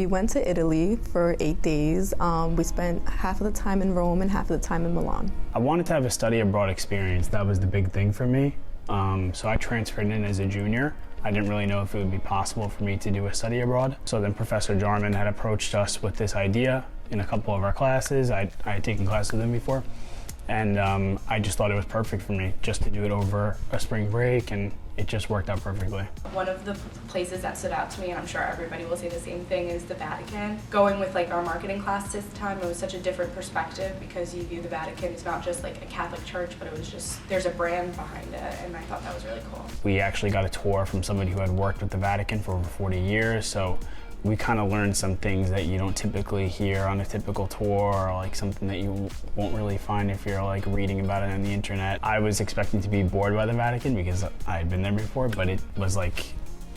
We went to Italy for 8 days. We spent half of the time in Rome and half of the time in Milan. I wanted to have a study abroad experience. That was the big thing for me. So I transferred in as a junior. I didn't really know if it would be possible for me to do a study abroad. So then Professor Jarman had approached us with this idea in a couple of our classes. I had taken classes with him before. And I just thought it was perfect for me just to do it over a spring break, and it just worked out perfectly. One of the places that stood out to me, and I'm sure everybody will say the same thing, is the Vatican. Going with like our marketing class this time, it was such a different perspective because you view the Vatican as not just like a Catholic church, but it was just, there's a brand behind it, and I thought that was really cool. We actually got a tour from somebody who had worked with the Vatican for over 40 years, so we kind of learned some things that you don't typically hear on a typical tour, or like something that you won't really find if you're like reading about it on the internet. I was expecting to be bored by the Vatican because I had been there before, but it was like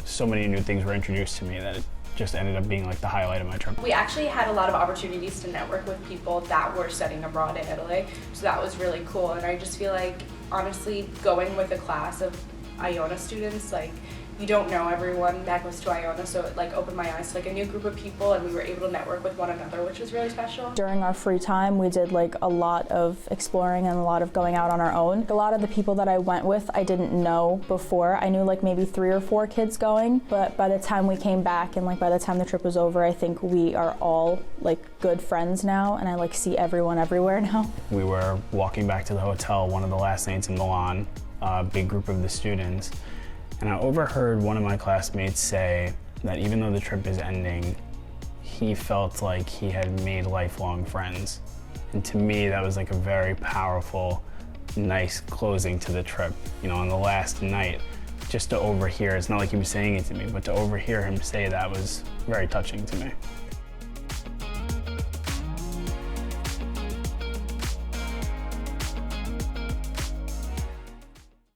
so many new things were introduced to me that it just ended up being like the highlight of my trip. We actually had a lot of opportunities to network with people that were studying abroad in Italy, so that was really cool. And I just feel like, honestly, going with a class of Iona students, like, you don't know everyone that goes to Iona, so it like opened my eyes to like a new group of people, and we were able to network with one another, which was really special. During our free time, we did like a lot of exploring and a lot of going out on our own. A lot of the people that I went with, I didn't know before. I knew like maybe 3 or 4 kids going, but by the time we came back and like by the time the trip was over, I think we are all like good friends now, and I like see everyone everywhere now. We were walking back to the hotel one of the last nights in Milan, a big group of the students. And I overheard one of my classmates say that even though the trip is ending, he felt like he had made lifelong friends. And to me, that was like a very powerful, nice closing to the trip. You know, on the last night, just to overhear, it's not like he was saying it to me, but to overhear him say that was very touching to me.